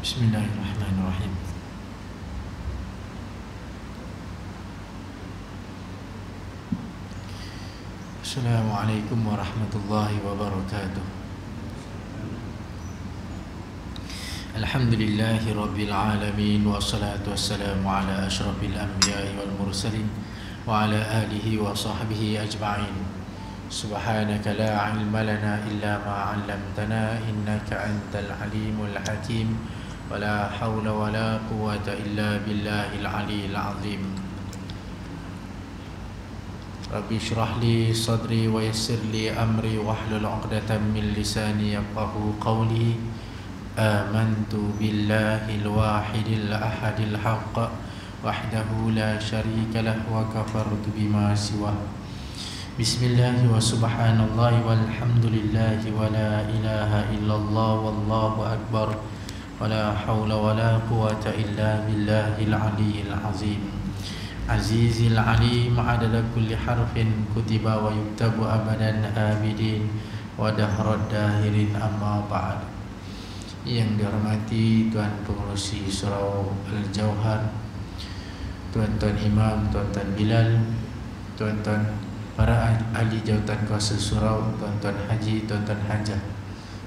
Bismillahirrahmanirrahim. Assalamualaikum warahmatullahi wabarakatuh. Alhamdulillahi rabbil alamin, wassalatu wassalamu ala asyrafil anbiya'i wal mursalin wa ala alihi wa sahbihi ajma'in. Subhanaka la ilma lana illa ma 'allamtana innaka antal alimul hakim. Wala hawla wala quwwata illa billahil aliyyil azim. Rabbi shrah li sadri wa yassir li amri wahlul 'uqdatam min lisani yafqahu qawli. Amantu billahil wahidil ahadil haqq wahdahu la syarika lah wa kafartu bima siwah. Bismillahi wa subhanallahi walhamdulillahi wa la ilaha illallah wallahu akbar. Wala hawla wala quwwata illa billahil aliyyil azim. Azizil alim adada kulli harfin kutiba wa yuktabu abadan abidin wa dahrad dahirin amma ba'd. Yang dihormati Tuan Pengerusi Surau Al-Jauhar, Tuan-tuan Imam, Tuan-tuan Bilal, Tuan-tuan para ahli jawatan kuasa surau, Tuan-tuan Haji, Tuan-tuan Hajah,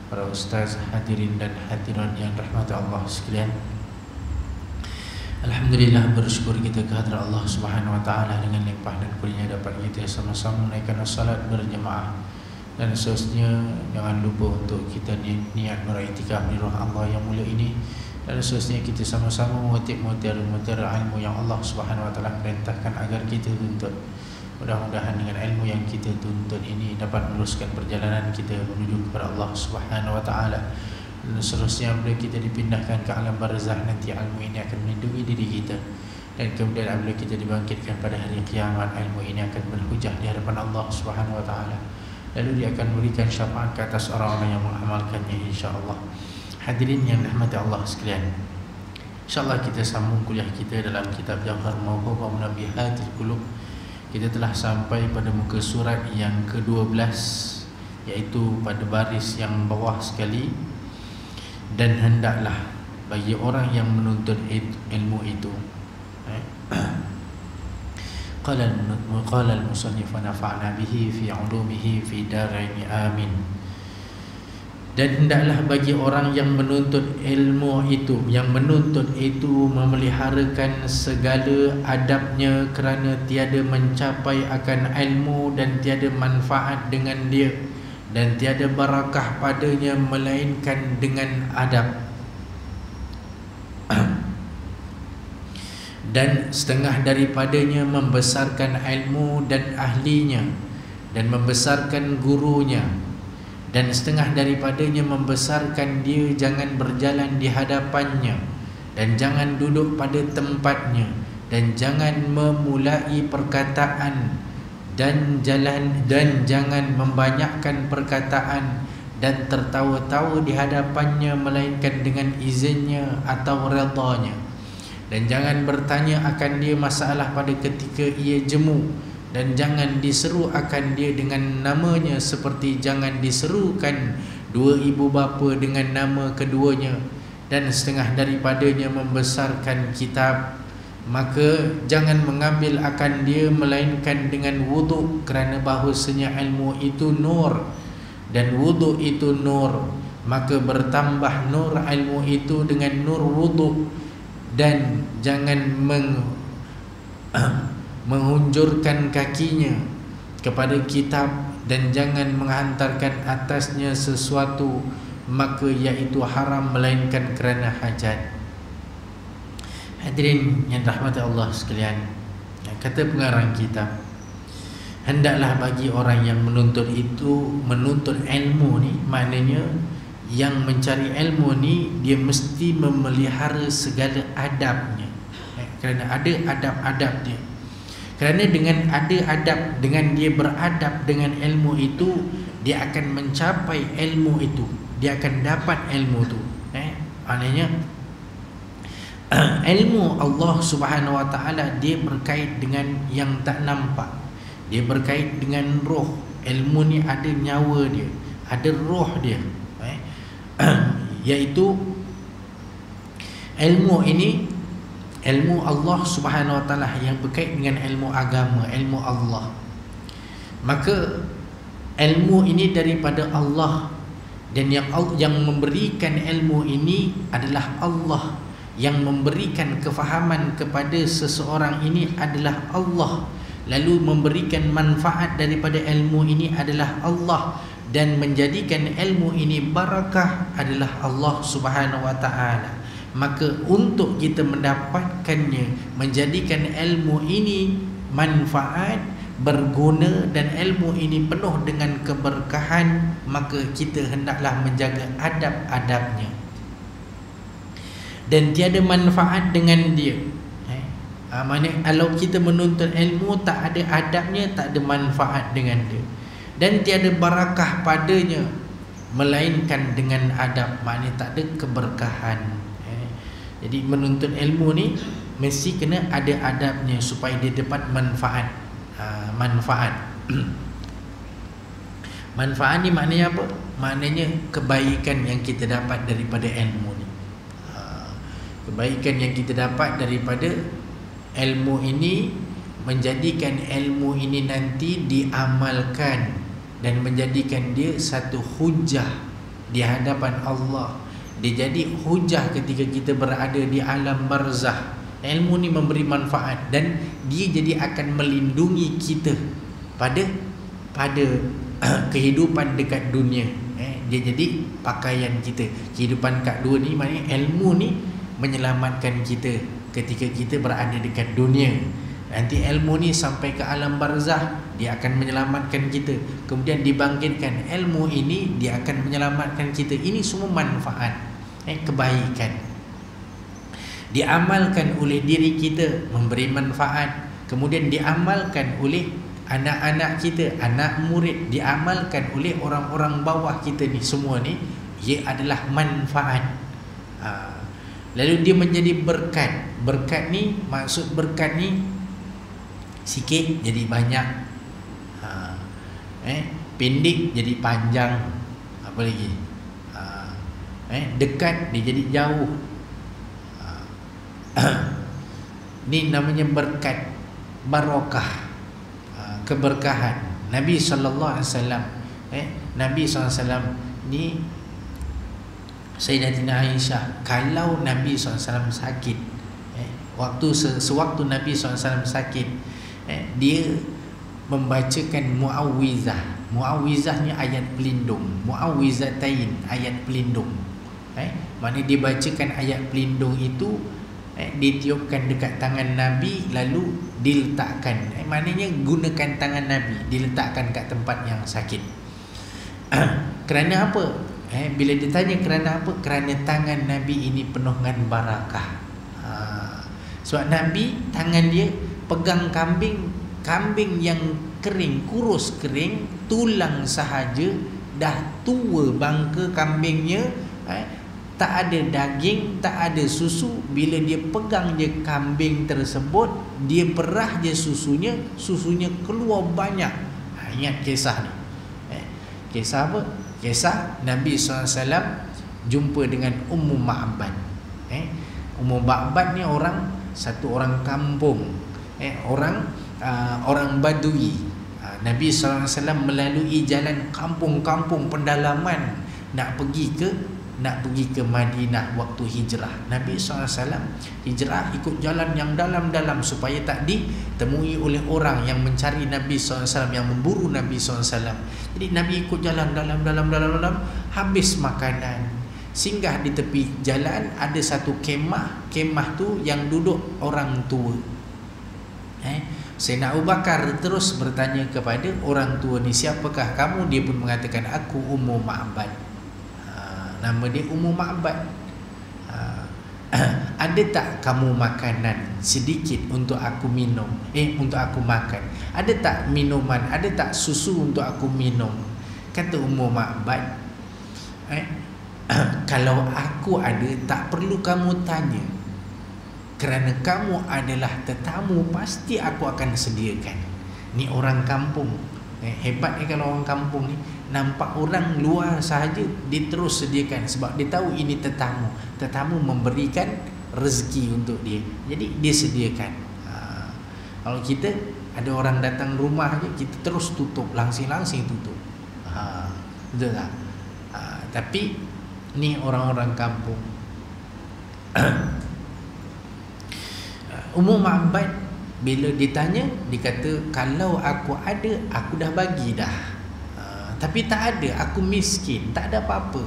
para ustaz, hadirin dan hadirat yang rahmat Allah sekalian. Alhamdulillah, bersyukur kita kehadrat Allah Subhanahu wa taala dengan limpah dan kurnia dapat kita sama-sama menaikkan salat berjemaah. Dan seterusnya jangan lupa untuk kita niat beriktikaf di rumah Allah yang mulia ini. Dan seterusnya kita sama-sama mengutip mutiara-mutiara ilmu yang Allah Subhanahu wa taala perintahkan agar kita tuntut. Mudah-mudahan dengan ilmu yang kita tuntut ini dapat meneruskan perjalanan kita menuju kepada Allah Subhanahu wa taala. Dan seterusnya apabila kita dipindahkan ke alam barzakh, nanti ilmu ini akan melindungi diri kita. Dan kemudian apabila kita dibangkitkan pada hari kiamat, ilmu ini akan berhujah di hadapan Allah Subhanahu wa taala. Lalu dia akan memberikan syafaat ke atas orang-orang yang mengamalkannya, insya-Allah. Hadirin yang dirahmati Allah sekalian, insya-Allah kita sambung kuliah kita dalam kitab Jawhar Mawhubah Munabihatil Qulub. Kita telah sampai pada muka surat yang ke-12, iaitu pada baris yang bawah sekali. Dan hendaklah bagi orang yang menuntut ilmu itu, qala al-musannif wa nafa'na bihi fi 'ulumihi fi darain amin. Dan hendaklah bagi orang yang menuntut ilmu itu, memeliharakan segala adabnya, kerana tiada mencapai akan ilmu dan tiada manfaat dengan dia, dan tiada barakah padanya melainkan dengan adab. Dan setengah daripadanya membesarkan ilmu dan ahlinya, dan membesarkan gurunya. Dan setengah daripadanya membesarkan dia jangan berjalan di hadapannya, dan jangan duduk pada tempatnya, dan jangan memulai perkataan, dan jangan membanyakkan perkataan dan tertawa-tawa di hadapannya melainkan dengan izinnya atau redanya. Dan jangan bertanya akan dia masalah pada ketika ia jemu, dan jangan diseru akan dia dengan namanya, seperti jangan diserukan dua ibu bapa dengan nama keduanya. Dan setengah daripadanya membesarkan kitab, maka jangan mengambil akan dia melainkan dengan wuduk, kerana bahawasanya ilmu itu nur dan wuduk itu nur, maka bertambah nur ilmu itu dengan nur wuduk. Dan jangan menghunjurkan kakinya kepada kitab, dan jangan menghantarkan atasnya sesuatu, maka iaitu haram melainkan kerana hajat. Hadirin yang rahmati Allah sekalian, kata pengarang kitab, hendaklah bagi orang yang menuntut ilmu ni, maknanya yang mencari ilmu ni dia mesti memelihara segala adabnya, kerana ada adab-adab dia. Kerana dengan ada adab, dengan dia beradab dengan ilmu itu, dia akan mencapai ilmu itu, dia akan dapat ilmu itu. Maknanya ilmu Allah Subhanahu wa taala dia berkait dengan yang tak nampak. Dia berkait dengan roh. Ilmu ni ada nyawa dia, ada roh dia. Iaitu ilmu ini ilmu Allah Subhanahu wa taala yang berkait dengan ilmu agama, ilmu Allah. Maka ilmu ini daripada Allah, dan yang memberikan ilmu ini adalah Allah. Yang memberikan kefahaman kepada seseorang ini adalah Allah. Lalu memberikan manfaat daripada ilmu ini adalah Allah, dan menjadikan ilmu ini barakah adalah Allah Subhanahu wa taala. Maka untuk kita mendapatkannya, menjadikan ilmu ini manfaat, berguna, dan ilmu ini penuh dengan keberkahan, maka kita hendaklah menjaga adab-adabnya. Dan tiada manfaat dengan dia. Maksudnya kalau kita menuntut ilmu tak ada adabnya, tak ada manfaat dengan dia. Dan tiada barakah padanya melainkan dengan adab, maknanya tak ada keberkahan. Jadi menuntut ilmu ni mesti kena ada adabnya supaya dia dapat manfaat. Manfaat ni maknanya apa? Maknanya kebaikan yang kita dapat daripada ilmu ni. Kebaikan yang kita dapat daripada ilmu ini, menjadikan ilmu ini nanti diamalkan dan menjadikan dia satu hujah di hadapan Allah. Dia jadi hujah ketika kita berada di alam barzah. Ilmu ni memberi manfaat, dan dia jadi akan melindungi kita pada kehidupan dekat dunia. Dia jadi pakaian kita. Kehidupan kat dunia ni maknanya ilmu ni menyelamatkan kita ketika kita berada dekat dunia. Nanti ilmu ni sampai ke alam barzah, dia akan menyelamatkan kita. Kemudian dibangkitkan, ilmu ini dia akan menyelamatkan kita. Ini semua manfaat, kebaikan. Diamalkan oleh diri kita, memberi manfaat. Kemudian diamalkan oleh anak-anak kita, anak murid. Diamalkan oleh orang-orang bawah kita ni. Semua ni ia adalah manfaat. Lalu dia menjadi berkat. Berkat ni, maksud berkat ni sikit jadi banyak, pendek jadi panjang, apa lagi, dekat dia jadi jauh. Ni namanya berkat, barakah, keberkahan. Nabi sallallahu alaihi wasallam, Nabi sallallahu alaihi wasallam ni, Sayyidatina Aisyah, kalau Nabi SAW sakit, sewaktu Nabi SAW sakit, dia membacakan mu'awwizah. Mu'awwizah ni ayat pelindung, mu'awwizatain, ayat pelindung. Maknanya dia bacakan ayat pelindung itu, ditiupkan dekat tangan Nabi, lalu diletakkan. Maknanya gunakan tangan Nabi, diletakkan kat tempat yang sakit. Kerana apa? Bila ditanya kerana apa? Kerana tangan Nabi ini penuh dengan barakah. Sebab Nabi, tangan dia pegang kambing yang kering, kurus kering, tulang sahaja, dah tua bangka kambingnya, tak ada daging, tak ada susu. Bila dia pegang je kambing tersebut, dia perah je susunya keluar banyak. Ingat kisah ni. Kisah apa? Kisah Nabi SAW jumpa dengan Ummu Ma'bad. Ummu Ma'bad ni satu orang kampung, orang Badui. Nabi SAW melalui jalan kampung-kampung pedalaman nak pergi ke Madinah waktu hijrah. Nabi SAW hijrah ikut jalan yang dalam-dalam supaya tak ditemui oleh orang yang mencari Nabi SAW, yang memburu Nabi SAW. Jadi Nabi ikut jalan dalam, habis makanan, singgah di tepi jalan, ada satu kemah tu yang duduk orang tua. Sayyidina Abu Bakar terus bertanya kepada orang tua ni, siapakah kamu? Dia pun mengatakan, aku Ummu Ma'bad. Nama dia Ummu Ma'bad. Ada tak kamu makanan sedikit untuk aku minum, untuk aku makan? Ada tak minuman, ada tak susu untuk aku minum? Kata Ummu Ma'bad, kalau aku ada, tak perlu kamu tanya. Kerana kamu adalah tetamu, pasti aku akan sediakan. Ni orang kampung. Hebat kalau orang kampung ni, nampak orang luar sahaja dia terus sediakan, sebab dia tahu ini tetamu. Tetamu memberikan rezeki untuk dia. Jadi dia sediakan. Kalau kita ada orang datang rumah je, kita terus tutup, langsing-langsing tutup. Betul tak? Tapi ni orang-orang kampung. Ummu Ma'bad bila ditanya, dia kata, kalau aku ada, aku dah bagi dah. Tapi tak ada, aku miskin, tak ada apa-apa.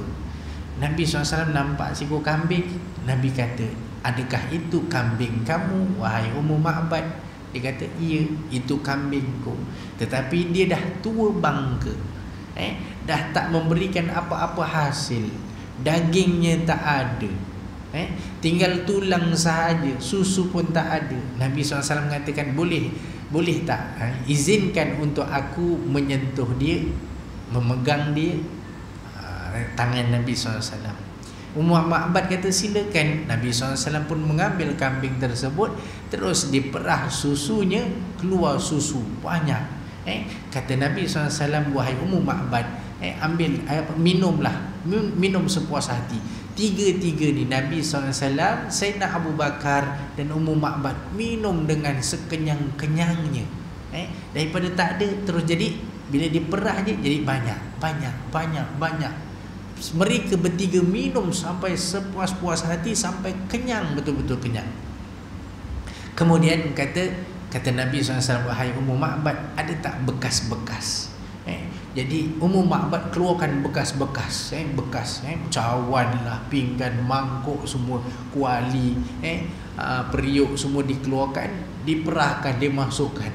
Nabi SAW nampak seekor kambing. Nabi kata, adakah itu kambing kamu, wahai Ummu Ma'bad? Dia kata, iya, itu kambingku. Tetapi dia dah tua bangka, dah tak memberikan apa-apa hasil. Dagingnya tak ada, tinggal tulang sahaja, susu pun tak ada. Nabi SAW mengatakan, boleh tak izinkan untuk aku menyentuh dia, memegang dia, tangan Nabi SAW. Ummu Ma'bad kata silakan. Nabi SAW pun mengambil kambing tersebut, terus diperah susunya, keluar susu banyak. Kata Nabi SAW, wahai Ummu Ma'bad, ambil, minumlah, minum sepuas hati. Tiga-tiga ni Nabi SAW, Sayyidina Abu Bakar dan Ummu Ma'bad minum dengan sekenyang-kenyangnya. Daripada tak ada terus jadi, bila diperah je jadi banyak. Mereka bertiga minum sampai sepuas-puas hati, sampai kenyang, betul-betul kenyang. Kemudian kata Nabi SAW, wahai Ummu Ma'bad, ada tak bekas-bekas? Jadi Ummu Ma'bad keluarkan bekas-bekas, cawan lah, pinggan, mangkuk semua, kuali, periuk semua dikeluarkan, diperahkan, dimasukkan,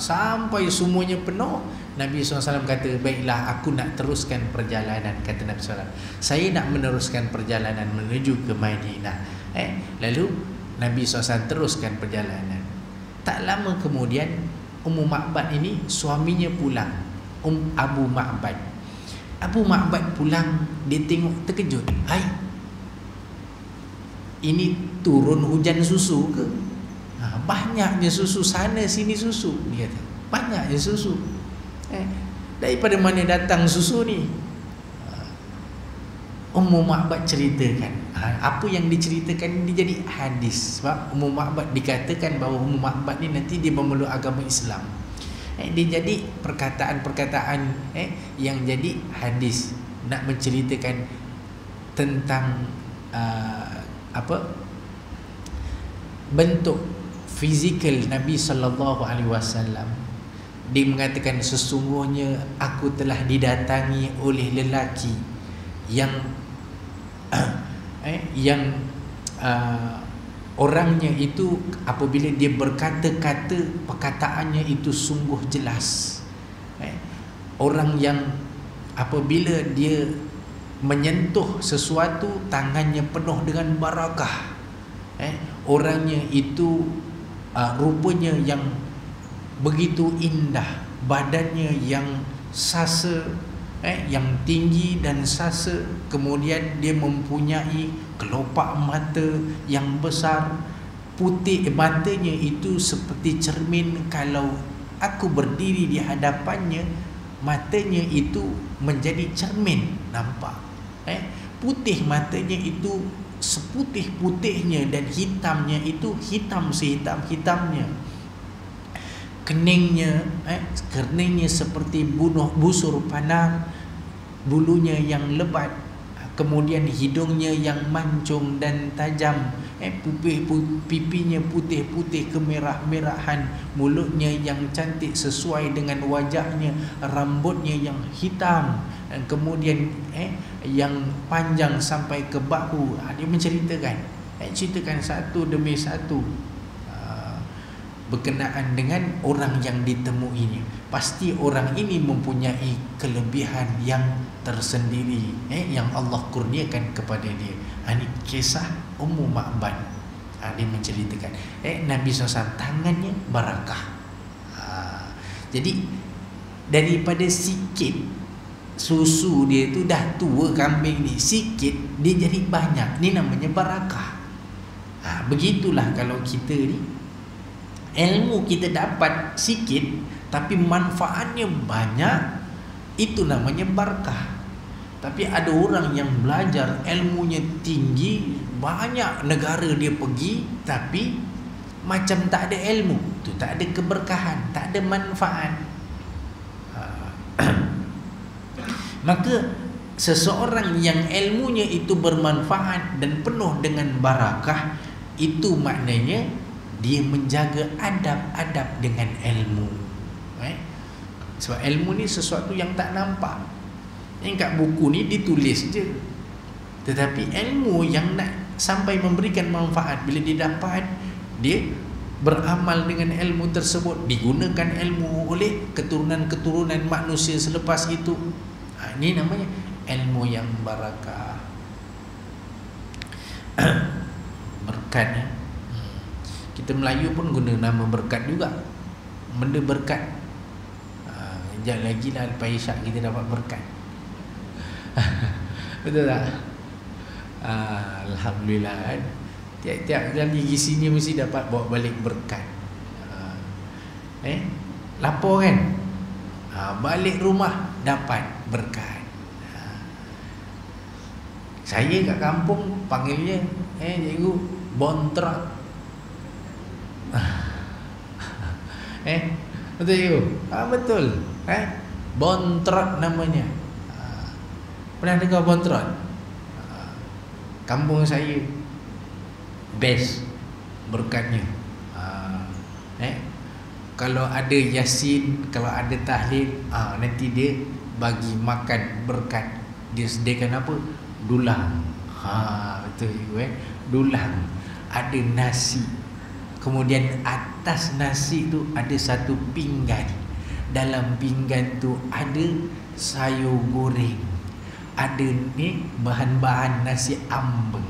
sampai semuanya penuh. Nabi SAW kata, baiklah, aku nak teruskan perjalanan. Kata Nabi SAW, saya nak meneruskan perjalanan menuju ke Madinah. Lalu Nabi SAW teruskan perjalanan. Tak lama kemudian Ummu Ma'bad ini suaminya pulang, Abu Ma'bad. Abu Ma'bad pulang, dia tengok terkejut. Hai, ini turun hujan susu ke? Banyaknya susu, sana sini susu. Dia kata, banyaknya susu. Daripada mana datang susu ni? Ummu Ma'bad ceritakan. Apa yang diceritakan ini jadi hadis. Sebab Ummu Ma'bad dikatakan bahawa Ummu Ma'bad ni nanti dia memeluk agama Islam. Dia jadi perkataan-perkataan yang jadi hadis, nak menceritakan tentang bentuk fizikal Nabi SAW. Dia mengatakan, sesungguhnya aku telah didatangi oleh lelaki yang orangnya itu apabila dia berkata-kata, perkataannya itu sungguh jelas. Orang yang apabila dia menyentuh sesuatu, tangannya penuh dengan barakah. Orangnya itu rupanya yang begitu indah, badannya yang sasa, yang tinggi dan sasa. Kemudian dia mempunyai kelopak mata yang besar, putih, matanya itu seperti cermin. Kalau aku berdiri di hadapannya, matanya itu menjadi cermin, nampak. Putih matanya itu seputih-putihnya, dan hitamnya itu hitam sehitam-hitamnya. Keningnya seperti busur panah, bulunya yang lebat, kemudian hidungnya yang mancung dan tajam, pipinya putih-putih kemerah-merahan, mulutnya yang cantik sesuai dengan wajahnya, rambutnya yang hitam, dan kemudian yang panjang sampai ke bahu. Dia menceritakan, ceritakan satu demi satu berkenaan dengan orang yang ditemuinya. Pasti orang ini mempunyai kelebihan yang tersendiri, yang Allah kurniakan kepada dia. Ini kisah Ummu Ma'bad. Dia menceritakan, Nabi SAW tangannya barakah. Jadi daripada sikit susu dia tu, dah tua kambing ni, sikit dia jadi banyak. Ni namanya barakah. Begitulah kalau kita ni, ilmu kita dapat sikit tapi manfaatnya banyak, itu namanya barakah. Tapi ada orang yang belajar, ilmunya tinggi, banyak negara dia pergi, tapi macam tak ada ilmu, tu tak ada keberkahan, tak ada manfaat. Maka seseorang yang ilmunya itu bermanfaat dan penuh dengan barakah, itu maknanya dia menjaga adab-adab dengan ilmu. Sebab ilmu ni sesuatu yang tak nampak. Yang kat buku ni ditulis je, tetapi ilmu yang nak sampai memberikan manfaat, bila dia dapat, dia beramal dengan ilmu tersebut, digunakan ilmu oleh keturunan-keturunan manusia selepas itu. Ini namanya ilmu yang barakah. Berkat ya. Kita Melayu pun guna nama berkat juga. Benda berkat. Sekejap lagi lah lepas isyak kita dapat berkat. Betul tak? Alhamdulillah kan. Tiap-tiap kali pergi sini mesti dapat bawa balik berkat. Lapor kan? Balik rumah dapat berkat. Saya kat kampung panggilnya cikgu bontrak. Betul cikgu? Betul. Bontrak namanya. Pernah dengar bontrak? Kampung saya best berkatnya. Kalau ada yasin, kalau ada tahlil, nanti dia bagi makan berkat. Dia sediakan apa? Dulang. Betul cikgu dulang. Ada nasi. Kemudian atas nasi tu ada satu pinggan. Dalam pinggan tu ada sayur goreng. Ada ni bahan-bahan nasi ambeng.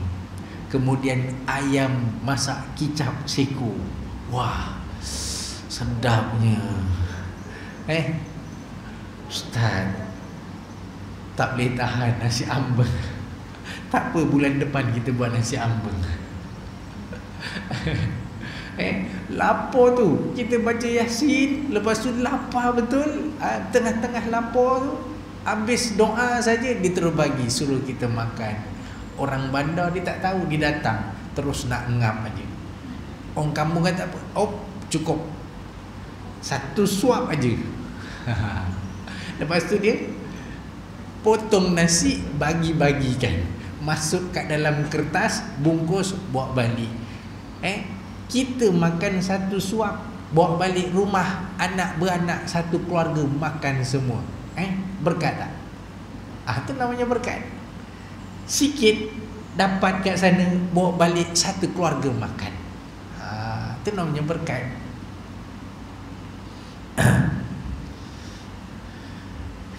Kemudian ayam masak kicap seko. Wah, sedapnya. Ustaz, tak boleh tahan nasi ambeng. Tak apa, bulan depan kita buat nasi ambeng. Lapar tu, kita baca Yasin, lepas tu lapar betul. Tengah-tengah lapar tu, habis doa saja dia terus bagi, suruh kita makan. Orang bandar dia tak tahu, dia datang terus nak ngap aja. Orang kampung kata apa? Cukup. Satu suap aja. Lepas tu dia potong nasi, bagi-bagikan. Masuk kat dalam kertas, bungkus, bawa balik. Kita makan satu suap, bawa balik rumah, anak beranak satu keluarga makan semua. Berkat tak? Itu namanya berkat. Sikit dapat kat sana, bawa balik satu keluarga makan. Itu namanya berkat.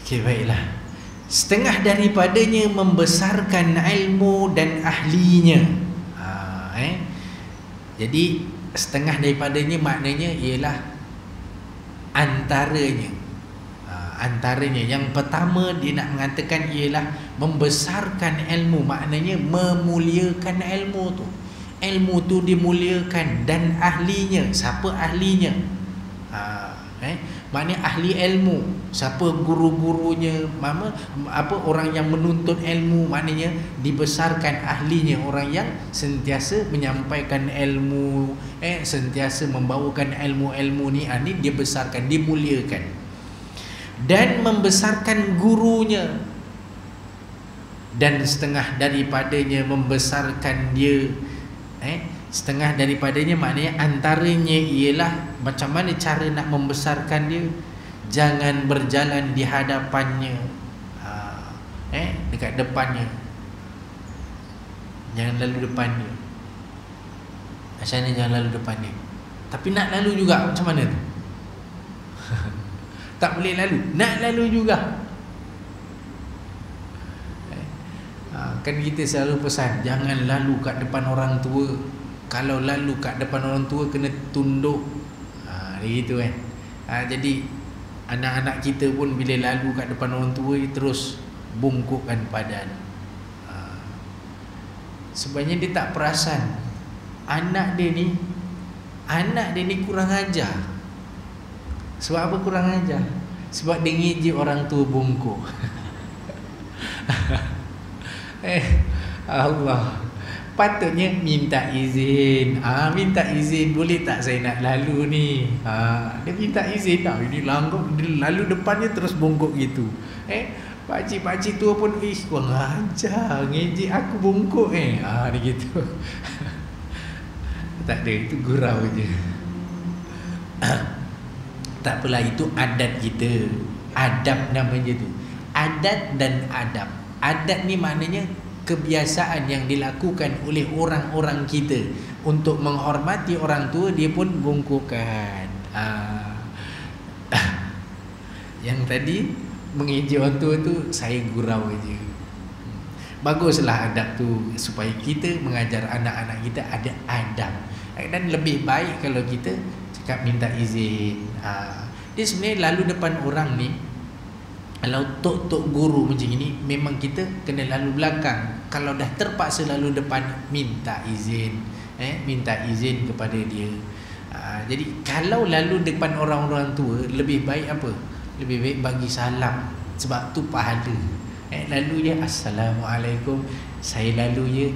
Okey, baiklah. Setengah daripadanya membesarkan ilmu dan ahlinya. Jadi setengah daripadanya maknanya ialah antaranya. Antaranya yang pertama dia nak mengatakan ialah membesarkan ilmu, maknanya memuliakan ilmu tu. Ilmu tu dimuliakan dan ahlinya. Siapa ahlinya? Maknanya ahli ilmu. Siapa guru-gurunya? Orang yang menuntut ilmu, maknanya dibesarkan ahlinya. Orang yang sentiasa menyampaikan ilmu, sentiasa membawakan ilmu-ilmu ni, dia besarkan, dimuliakan. Dan membesarkan gurunya. Dan setengah daripadanya membesarkan dia. Setengah daripadanya maknanya antaranya ialah macam mana cara nak membesarkan dia. Jangan berjalan di hadapannya, dekat depannya. Jangan lalu depannya. Macam mana jangan lalu depannya? Tapi nak lalu juga, macam mana tu? Tak boleh lalu, nak lalu juga. Kan kita selalu pesan, jangan lalu kat depan orang tua. Kalau lalu kat depan orang tua kena tunduk. Gitu kan. Jadi anak-anak kita pun bila lalu kat depan orang tua, dia terus bungkukkan badan. Sebenarnya dia tak perasan anak dia ni kurang ajar. Sebab apa kurang ajar? Sebab dia ngejek orang tua bungkuk. Allah, patutnya minta izin. Minta izin, boleh tak saya nak lalu ni? Dia minta izin. Ini lalu depannya terus bongkok gitu. Pakcik-pakcik tua pun, kurang ajar, ngejek aku bongkok dia gitu. Tak ada, itu gurau je. Tak apalah, itu adat kita. Adab namanya tu. Adat dan adab. Adat ni maknanya kebiasaan yang dilakukan oleh orang-orang kita untuk menghormati orang tua, dia pun bongkokkan. Yang tadi mengejek orang tua tu saya gurau je. Baguslah adab tu, supaya kita mengajar anak-anak kita ada adab. Dan lebih baik kalau kita cakap minta izin. Dia sebenarnya lalu depan orang ni, kalau tok-tok guru macam ini, memang kita kena lalu belakang. Kalau dah terpaksa lalu depan, minta izin. Minta izin kepada dia. Jadi kalau lalu depan orang-orang tua, lebih baik apa? Lebih baik bagi salam, sebab tu pahala. Lalu je, Assalamualaikum, saya lalu je.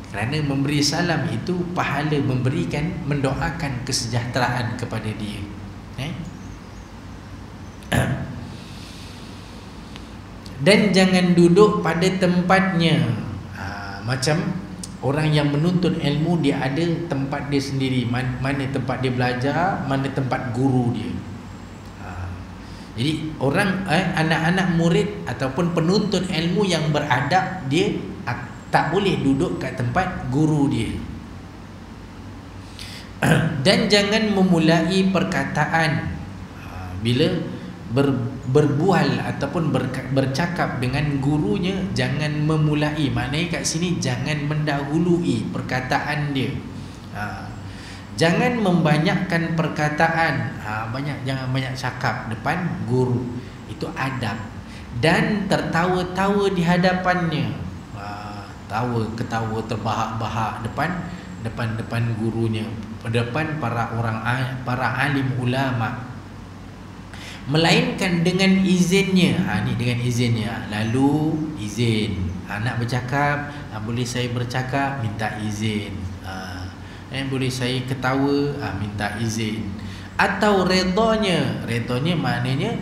Kerana memberi salam itu pahala, memberikan, mendoakan kesejahteraan kepada dia. Dan jangan duduk pada tempatnya. Macam orang yang menuntut ilmu, dia ada tempat dia sendiri. Mana tempat dia belajar, mana tempat guru dia. Jadi orang, anak-anak murid ataupun penuntut ilmu yang beradab, dia tak boleh duduk kat tempat guru dia. Dan jangan memulai perkataan bila berbual ataupun bercakap dengan gurunya, jangan memulai. Maknanya kat sini jangan mendahului perkataan dia. Jangan membanyakkan perkataan. Jangan banyak cakap depan guru. Itu adab. Dan tertawa-tawa di hadapannya. Ketawa terbahak-bahak depan gurunya, depan para alim ulama. Melainkan dengan izinnya. Ni dengan izinnya. Lalu izin. Nak bercakap, boleh saya bercakap, minta izin. Boleh saya ketawa, minta izin. Atau redanya. Redanya maknanya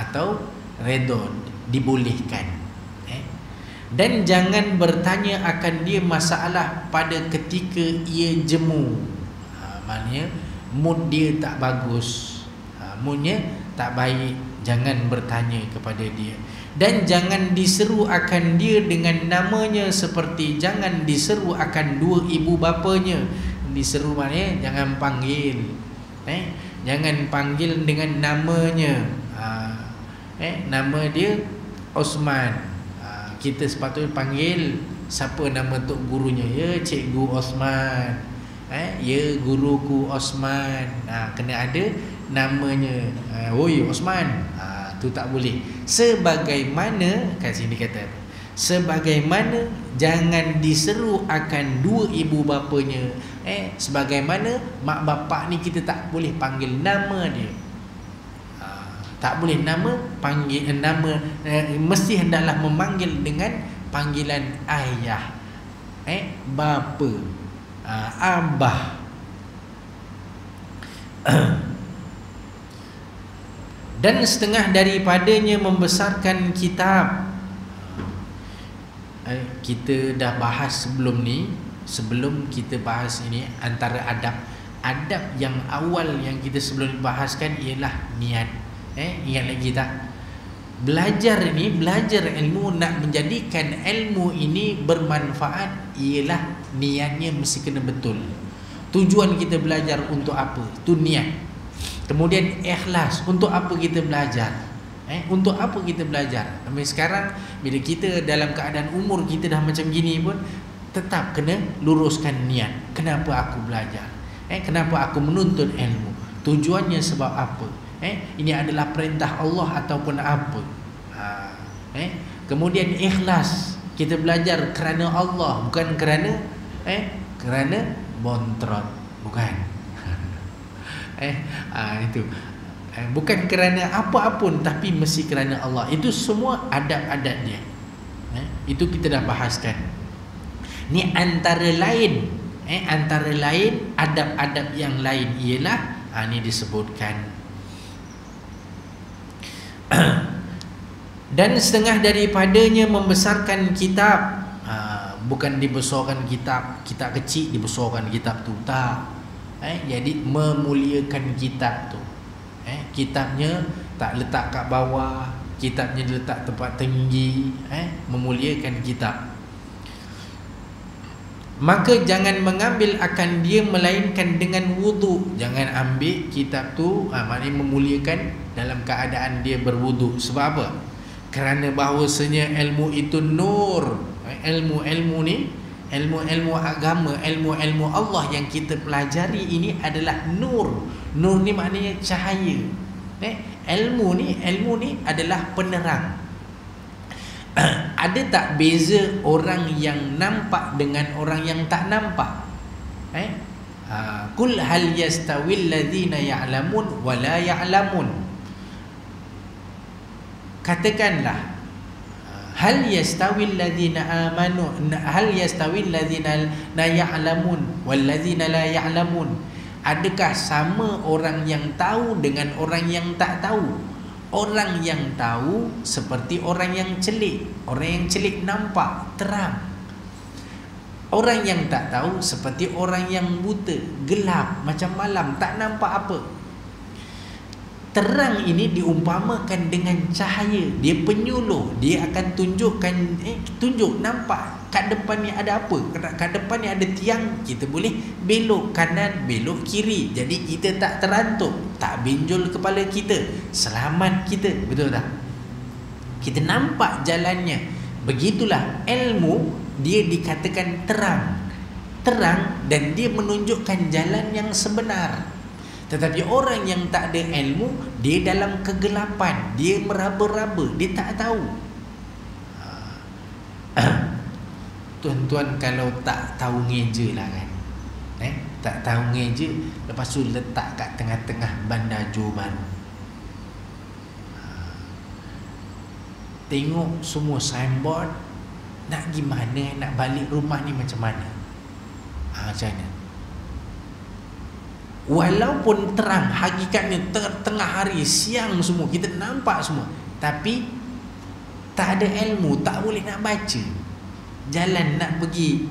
atau redha, dibolehkan. Dan jangan bertanya akan dia masalah pada ketika ia jemu. Maknanya mood dia tak bagus, moodnya tak baik, jangan bertanya kepada dia. Dan jangan diseru akan dia dengan namanya, seperti jangan diseru akan dua ibu bapanya. Diseru maknanya jangan panggil, jangan panggil dengan namanya. Nama dia Osman, kita sepatutnya panggil siapa nama tok gurunya. Ya, Cikgu Osman. Ya, guruku Osman. Kena ada namanya. Oi Osman. Tu tak boleh. Sebagaimana kat sini kata, sebagaimana jangan diseru akan dua ibu bapanya. Sebagaimana mak bapak ni kita tak boleh panggil nama dia. Tak boleh panggil nama, mesti hendaklah memanggil dengan panggilan ayah, bapa, abah. Dan setengah daripadanya membesarkan kitab. Kita dah bahas sebelum ni. Sebelum kita bahas ini, antara adab yang awal yang kita sebelum bahaskan ialah niat. Ingat lagi tak? Belajar ilmu, nak menjadikan ilmu ini bermanfaat, ialah niatnya mesti kena betul. Tujuan kita belajar untuk apa? Itu niat. Kemudian ikhlas. Untuk apa kita belajar? Untuk apa kita belajar? Sampai sekarang bila kita dalam keadaan umur kita dah macam gini pun, tetap kena luruskan niat. Kenapa aku belajar? Kenapa aku menuntut ilmu? Tujuannya sebab apa? Ini adalah perintah Allah ataupun apa? Kemudian ikhlas. Kita belajar kerana Allah, bukan kerana bontrot, bukan. Itu. Bukan kerana apa-apa, tapi mesti kerana Allah. Itu semua adab-adab dia. Itu kita dah bahaskan. Ni antara lain adab-adab yang lain ialah ni disebutkan. Dan setengah daripadanya membesarkan kitab. Bukan dibesarkan kitab kecil, dibesarkan kitab tu, tak. Jadi memuliakan kitab tu. Kitabnya tak letak kat bawah, kitabnya letak tempat tinggi, memuliakan kitab. Maka jangan mengambil akan dia melainkan dengan wudu. Jangan ambil kitab tu, maknanya memuliakan dalam keadaan dia berwudu. Sebab apa? Kerana bahawasanya ilmu itu nur. Ilmu-ilmu ni, ilmu-ilmu agama, ilmu-ilmu Allah yang kita pelajari ini adalah nur. Nur ni maknanya cahaya. Ilmu ni adalah penerang. Ada tak beza orang yang nampak dengan orang yang tak nampak? Qul hal yastawil ladzina ya'lamun wa la ya'lamun. Katakanlah, hal yastawil ladzina amanu, hal yastawil ladzina la ya'lamun wal ladzina la ya'lamun. Adakah sama orang yang tahu dengan orang yang tak tahu? Orang yang tahu seperti orang yang celik. Orang yang celik nampak terang. Orang yang tak tahu seperti orang yang buta, gelap macam malam, tak nampak apa. Terang ini diumpamakan dengan cahaya. Dia penyuluh. Dia akan tunjukkan, tunjuk, nampak kat depan ni ada apa. Kat depan ni ada tiang, kita boleh belok kanan, belok kiri. Jadi kita tak terantuk, tak benjol kepala kita, selamat kita. Betul tak? Kita nampak jalannya. Begitulah ilmu, dia dikatakan terang. Terang dan dia menunjukkan jalan yang sebenar. Tetapi orang yang tak ada ilmu, dia dalam kegelapan, dia meraba-raba, dia tak tahu. Tuan-tuan kalau tak tahu ngeja lah kan, tak tahu ngeja, lepas tu letak kat tengah-tengah bandar Johor Bahru, tengok semua signboard, nak gimana, nak balik rumah ni macam mana? Macam mana? Walaupun terang, hakikatnya tengah hari, siang semua, kita nampak semua, tapi tak ada ilmu, tak boleh nak baca. Jalan nak pergi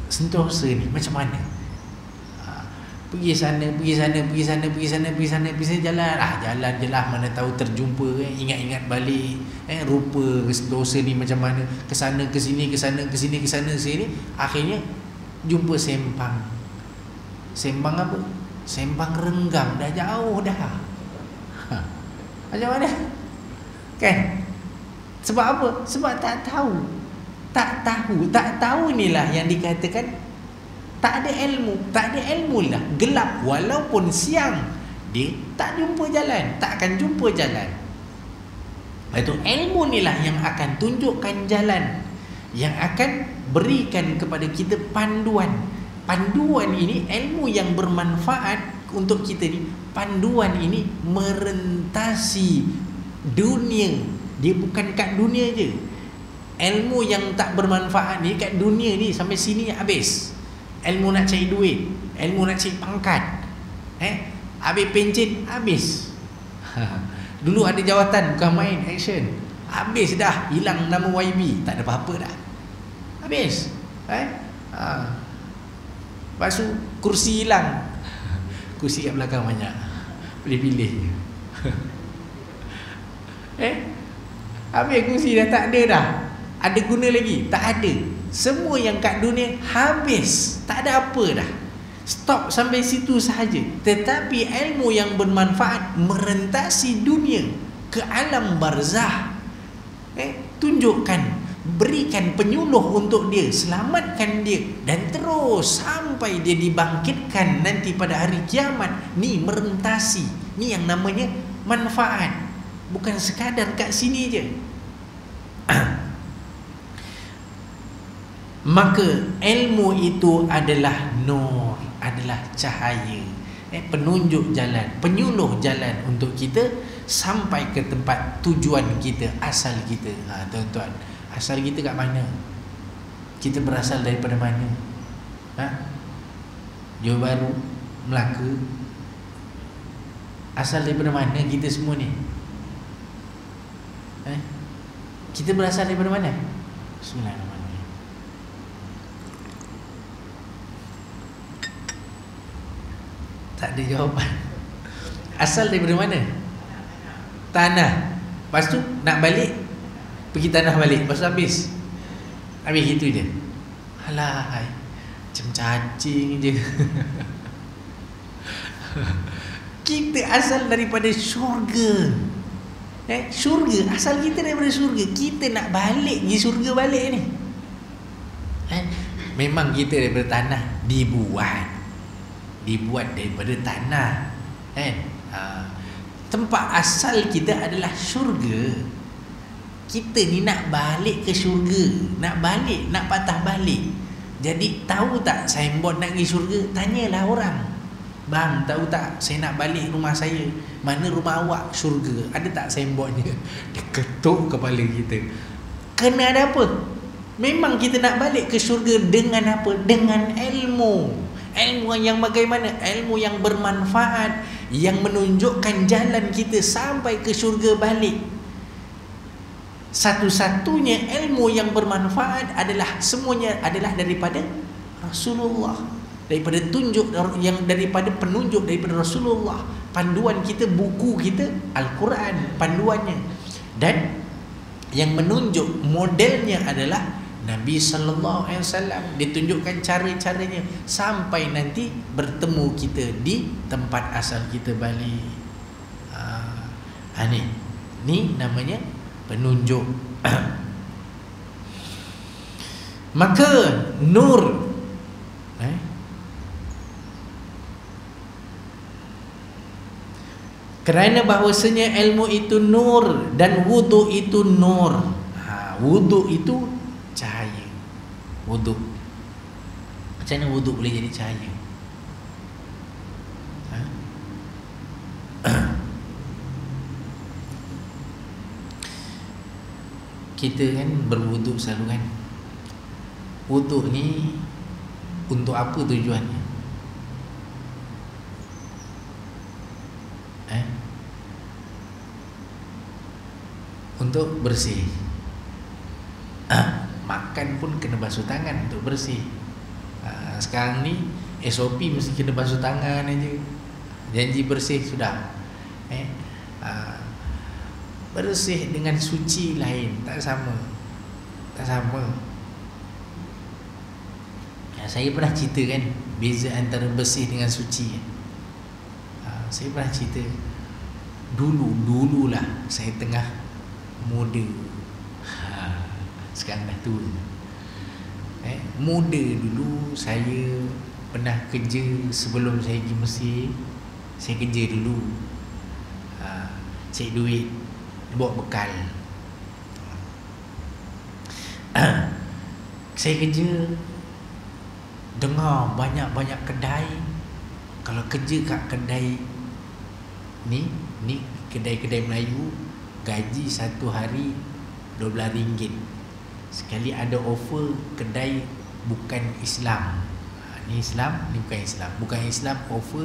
Sentosa ni macam mana? Pergi sana, pergi sana, pergi sana, pergi sana, pergi sana, pergi sana, jalan. Jalan je lah, mana tahu terjumpa, ingat-ingat balik, rupa Sentosa ni macam mana, ke sana, ke sini, ke sana, ke sini, ke sana, ke sini. Akhirnya jumpa sempang. Sembang apa? Sembang Renggang, dah jauh dah. Macam mana? Kan? Sebab apa? Sebab tak tahu. Tak tahu inilah yang dikatakan tak ada ilmu. Tak ada ilmu lah. Gelap walaupun siang, dia tak jumpa jalan, tak akan jumpa jalan. Itu ilmu inilah yang akan tunjukkan jalan, yang akan berikan kepada kita panduan. Panduan ini ilmu yang bermanfaat untuk kita ni. Panduan ini merentasi dunia. Dia bukan kat dunia je. Ilmu yang tak bermanfaat ni kat dunia ni sampai sini habis. Ilmu nak cari duit, ilmu nak cari pangkat, habis pencen, habis. Dulu ada jawatan, bukan main, action, habis dah, hilang nama YB, tak ada apa-apa dah, habis. Lepas tu kursi hilang. Kursi kat belakang banyak, boleh pilih. Habis kursi dah tak ada dah. Ada guna lagi? Tak ada. Semua yang kat dunia habis, tak ada apa dah. Stop sampai situ sahaja. Tetapi ilmu yang bermanfaat merentasi dunia ke alam barzah, tunjukkan, berikan penyuluh untuk dia, selamatkan dia, dan terus sampai dia dibangkitkan nanti pada hari kiamat. Ni merentasi, ni yang namanya manfaat, bukan sekadar kat sini je. Maka ilmu itu adalah nur, adalah cahaya, penunjuk jalan, penyuluh jalan untuk kita sampai ke tempat tujuan kita, asal kita. Tuan-tuan, Asal kita kat mana? Kita berasal daripada mana? Johor Bahru, Melaka. Asal daripada mana kita semua ni? Kita berasal daripada mana? Bismillahirrahmanirrahim. Tak ada jawapan. Asal daripada mana? Tanah. Lepas tu nak balik, pergi tanah balik. Lepas tu habis gitu je. Alah, macam cacing je. Kita asal daripada syurga. Syurga, asal kita daripada syurga. Kita nak balik pergi syurga balik ni. Memang kita daripada tanah dibuat daripada tanah, tempat asal kita adalah syurga. Kita ni nak balik ke syurga, nak patah balik. Jadi tahu tak signboard nak pergi syurga? Tanyalah orang, bang, tahu tak saya nak balik rumah saya? Mana rumah awak? Syurga. Ada tak signboardnya? Dia ketuk kepala kita. Kena ada apa? Memang kita nak balik ke syurga dengan apa? Dengan ilmu. Ilmu yang bagaimana? Ilmu yang bermanfaat, yang menunjukkan jalan kita sampai ke syurga balik. Satu-satunya ilmu yang bermanfaat adalah semuanya adalah daripada Rasulullah, daripada daripada penunjuk daripada Rasulullah. Panduan kita, buku kita Al-Quran panduannya, dan yang menunjuk modelnya adalah Nabi sallallahu alaihi wasallam. Ditunjukkan cara-caranya sampai nanti bertemu kita di tempat asal kita balik. Ni namanya penunjuk. Maka nur, kerana bahawasanya ilmu itu nur dan wudu itu nur. Wudu itu cahaya. Wudu, macam mana wudu boleh jadi cahaya? Kita kan berwuduk selalu kan. Wuduk ni untuk apa tujuannya? Untuk bersih. Makan pun kena basuh tangan untuk bersih. Sekarang ni SOP mesti kena basuh tangan aja. Janji bersih sudah. Bersih dengan suci lain, tak sama. Saya pernah cerita kan beza antara bersih dengan suci. Saya pernah cerita dululah saya tengah muda. Sekarang dah tua. Muda dulu saya pernah kerja. Sebelum saya pergi Mesir, saya kerja dulu, cari duit, bawa bekal. Saya kerja, dengar banyak-banyak kedai. Kalau kerja kat kedai ni kedai-kedai Melayu, gaji satu hari RM12. Sekali ada offer kedai bukan Islam. Ni Islam, ni bukan Islam. Bukan Islam offer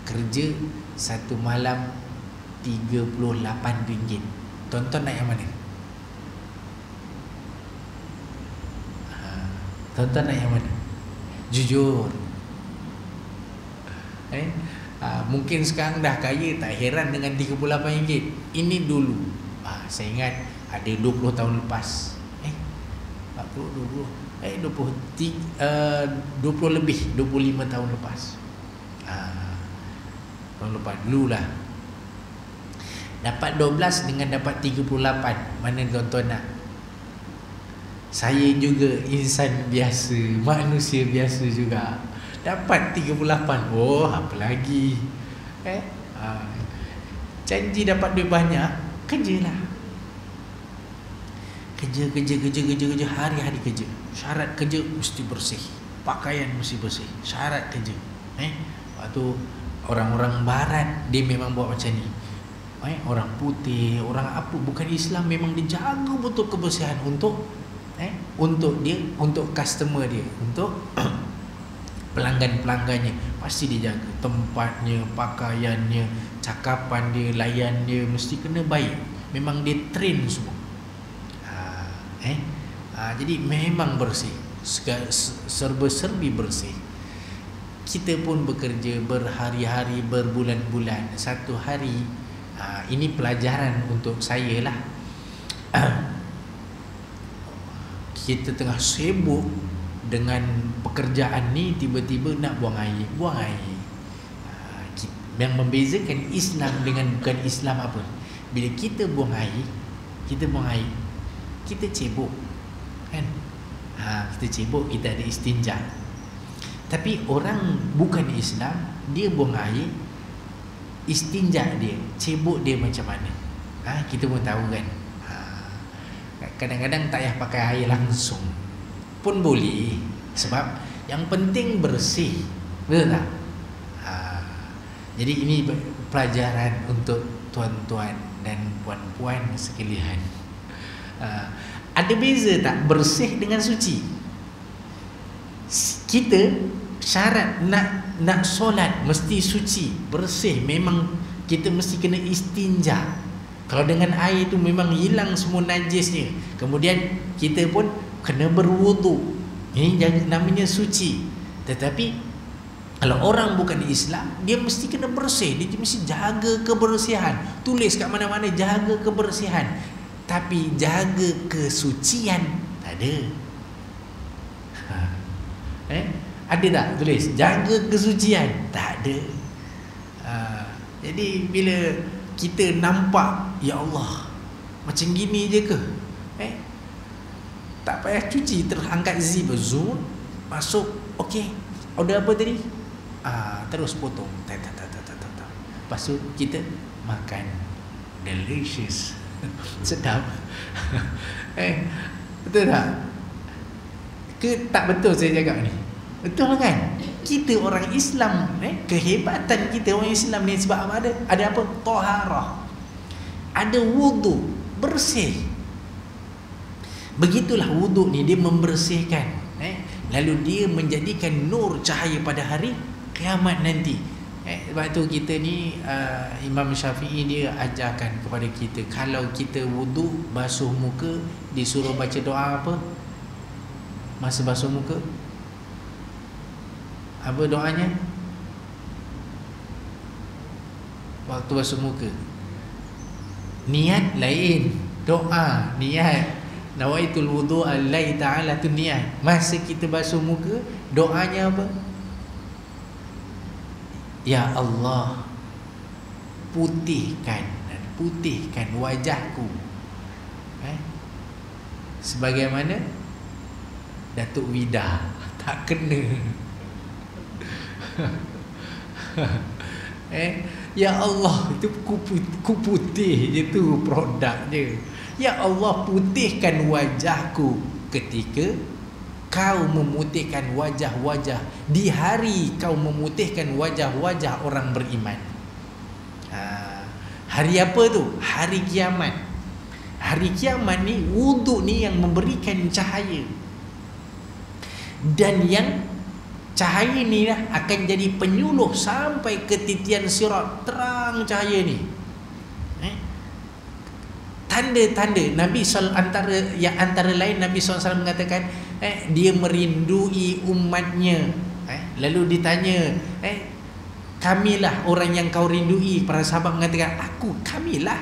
kerja satu malam RM38. Tonton nak yang mana? Tonton nak yang mana? Jujur. Mungkin sekarang dah kaya, tak heran dengan RM38. Ini dulu. Saya ingat ada 20 tahun lepas. 20 lebih, 25 tahun lepas. Tahun lepas dululah. Dapat 12 dengan dapat 38, mana tuan-tuan nak? Saya juga insan biasa, manusia biasa juga, dapat 38. Oh, apa lagi? Janji dapat duit banyak, kerjalah. Kerja, hari-hari kerja. Syarat kerja mesti bersih, pakaian mesti bersih, syarat kerja. Lepas tu orang-orang barat dia memang buat macam ni. Orang putih, orang apa bukan Islam memang dia jaga betul kebersihan untuk Untuk dia, untuk customer dia, untuk pelanggan-pelanggannya, pasti dia jaga tempatnya, pakaiannya, cakapan dia, layan dia mesti kena baik. Memang dia train semua. Jadi memang bersih, serba-serbi bersih. Kita pun bekerja berhari-hari, berbulan-bulan. Satu hari, ini pelajaran untuk saya lah. Kita tengah sibuk dengan pekerjaan ni, tiba-tiba nak buang air. Yang membezakan Islam dengan bukan Islam apa? Bila kita buang air, kita cebok, kan? Kita cebok, kita ada istinja. Tapi orang bukan Islam, dia buang air, istinja dia, cebok dia macam mana? Kita pun tahu kan. Kadang-kadang tak payah pakai air langsung pun boleh, sebab yang penting bersih, betul tak? Jadi ini pelajaran untuk tuan-tuan dan puan-puan sekalian. Ada beza tak bersih dengan suci? Kita syarat nak solat mesti suci, bersih. Memang kita mesti kena istinja. Kalau dengan air tu memang hilang semua najisnya. Kemudian kita pun kena berwuduk. Ini namanya suci. Tetapi kalau orang bukan Islam, dia mesti kena bersih. Dia mesti jaga kebersihan. Tulis kat mana-mana, jaga kebersihan. Tapi jaga kesucian, tak ada. Ada tak tulis jaga kesucian? Tak ada. Jadi bila kita nampak, ya Allah, macam gini je ke? Tak payah cuci, terangkat zip, zoom, masuk, okey. Order apa tadi? Terus potong. Lepas tu kita makan. Delicious. Sedap. Betul tak? Tak betul saya cakap ni? Betul kan? Kita orang Islam, kehebatan kita orang Islam ni sebab apa? Ada apa? Taharah. Ada wuduk, bersih. Begitulah wuduk ni, dia membersihkan. Lalu dia menjadikan nur cahaya pada hari kiamat nanti. Sebab tu kita ni Imam Syafi'i dia ajarkan kepada kita, kalau kita wuduk basuh muka, disuruh baca doa apa? Masa basuh muka, apa doanya? Waktu basuh muka, niat lain, doa niat. Nawaitul wudu'a lillahi ta'ala tu niat. Masa kita basuh muka, doanya apa? Ya Allah, putihkan wajahku, sebagaimana Datuk Vida. Tak kena. Ya Allah, itu ku putih je tu produk dia. Ya Allah, putihkan wajahku ketika kau memutihkan wajah-wajah, di hari kau memutihkan wajah-wajah orang beriman. Hari apa tu? Hari kiamat. Hari kiamat ni, wuduk ni yang memberikan cahaya. Dan yang cahaya ni lah akan jadi penyuluh sampai ke titian sirat. Terang cahaya ni. Tanda-tanda Nabi antara lain Nabi SAW mengatakan, dia merindui umatnya. Lalu ditanya, kamilah orang yang kau rindui. Para sahabat mengatakan, kamilah.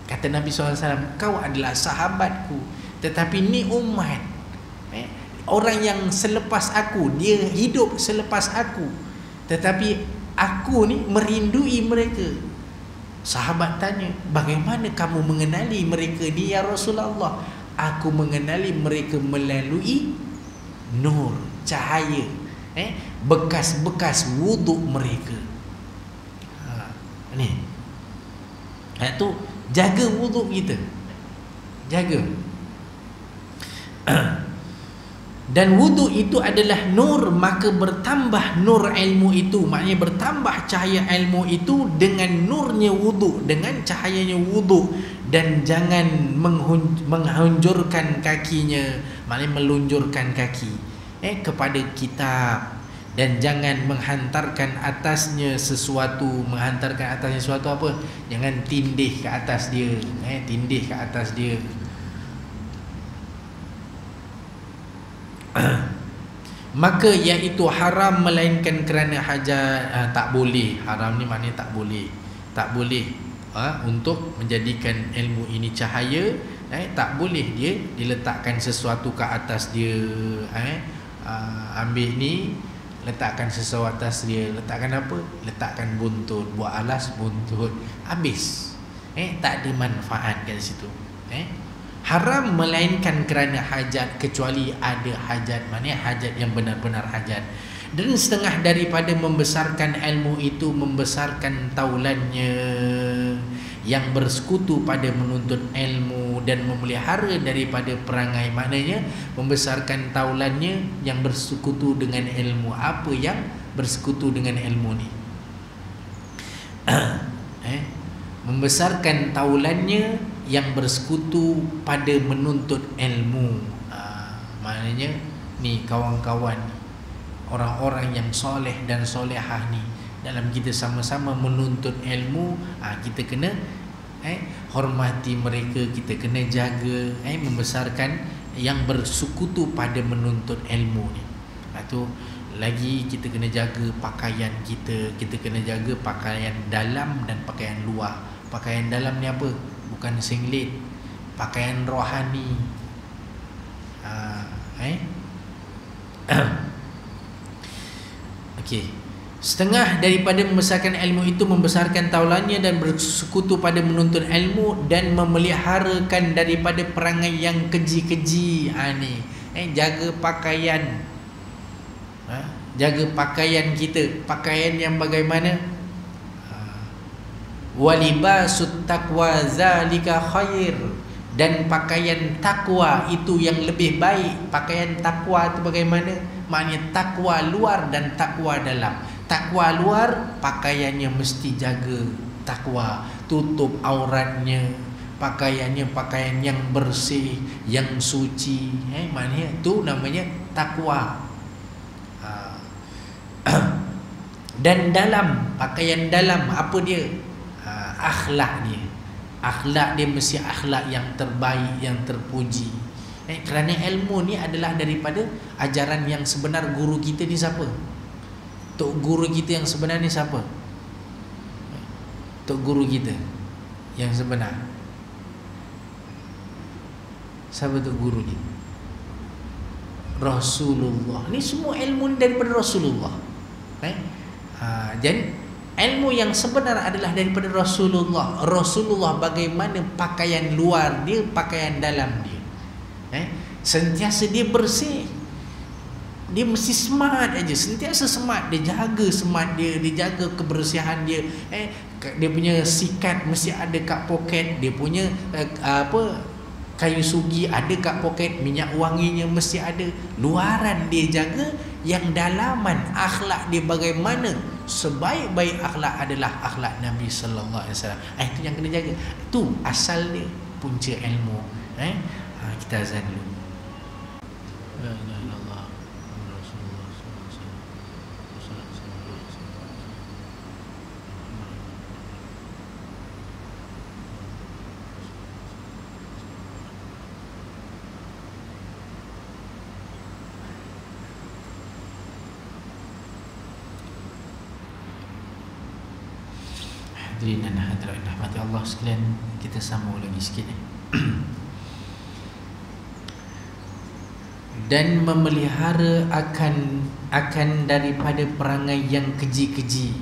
Kata Nabi SAW, kau adalah sahabatku, tetapi ni umat, orang yang selepas aku, dia hidup selepas aku, tetapi aku ni merindui mereka. Sahabat tanya, bagaimana kamu mengenali mereka ni ya Rasulullah? Aku mengenali mereka melalui nur, cahaya, bekas-bekas wuduk mereka. Ni. Itu jaga wuduk kita. Jaga. Dan wuduk itu adalah nur, maka bertambah nur ilmu itu. Maknanya bertambah cahaya ilmu itu dengan nurnya wuduk, dengan cahayanya wuduk. Dan jangan menghunjurkan kakinya, maknanya melunjurkan kaki kepada kitab, dan jangan menghantarkan atasnya sesuatu. Menghantarkan atasnya sesuatu apa? Jangan tindih ke atas dia, tindih ke atas dia. Maka iaitu haram melainkan kerana hajat. Tak boleh. Haram ni maknanya tak boleh. Tak boleh untuk menjadikan ilmu ini cahaya. Tak boleh dia diletakkan sesuatu ke atas dia. Ambil ni, letakkan sesuatu atas dia. Letakkan apa? Letakkan buntut. Buat alas buntut. Habis. Tak ada manfaat kat situ. Haram melainkan kerana hajat, kecuali ada hajat, maknanya hajat yang benar-benar hajat. Dan setengah daripada membesarkan ilmu itu membesarkan taulannya yang bersekutu pada menuntut ilmu, dan memelihara daripada perangai, maknanya membesarkan taulannya yang bersekutu dengan ilmu. Apa yang bersekutu dengan ilmu ni? Membesarkan taulannya yang bersekutu pada menuntut ilmu. Maknanya ni kawan-kawan, orang-orang yang soleh dan solehah ni, dalam kita sama-sama menuntut ilmu, kita kena hormati mereka, kita kena jaga, membesarkan yang bersekutu pada menuntut ilmu ni. Tu lagi kita kena jaga pakaian kita, kita kena jaga pakaian dalam dan pakaian luar. Pakaian dalam ni apa? Bukan singlet, pakaian rohani. Okey. Setengah daripada membesarkan ilmu itu membesarkan taulannya dan bersekutu pada menuntut ilmu, dan memeliharakan daripada perangai yang keji-keji. Ni jaga pakaian. Jaga pakaian kita. Pakaian yang bagaimana? Walibasut taqwa zalika khair, dan pakaian takwa itu yang lebih baik. Pakaian takwa itu bagaimana? Maknanya takwa luar dan takwa dalam. Takwa luar, pakaiannya mesti jaga takwa, tutup auratnya, pakaiannya pakaian yang bersih, yang suci. Maknanya itu namanya takwa. Dan dalam, pakaian dalam apa dia? Akhlak dia. Akhlak dia mesti akhlak yang terbaik, yang terpuji. Kerana ilmu ni adalah daripada ajaran yang sebenar. Guru kita ni siapa? Tok guru kita yang sebenar ni siapa? Tok guru kita yang sebenar, siapa tok guru ni? Rasulullah. Ni semua ilmu daripada Rasulullah. Jadi ilmu yang sebenar adalah daripada Rasulullah. Rasulullah bagaimana pakaian luar dia, pakaian dalam dia. Sentiasa dia bersih. Dia mesti smart aja, sentiasa smart. Dia jaga smart dia, dia jaga kebersihan dia. Dia punya sikat mesti ada kat poket. Dia punya kayu sugi ada kat poket. Minyak wanginya mesti ada. Luaran dia jaga, yang dalaman akhlak dia bagaimana? Sebaik-baik akhlak adalah akhlak Nabi sallallahu alaihi wasallam. Itu yang kena jaga. Itu asal dia, punca ilmu. Kita azan dulu. La ilaha illallah Rasulullah sallallahu alaihi wasallam. Hadirin dan hadirat rahmati Allah sekalian, kita sambung lagi sikit. Dan memelihara akan daripada perangai yang keji-keji,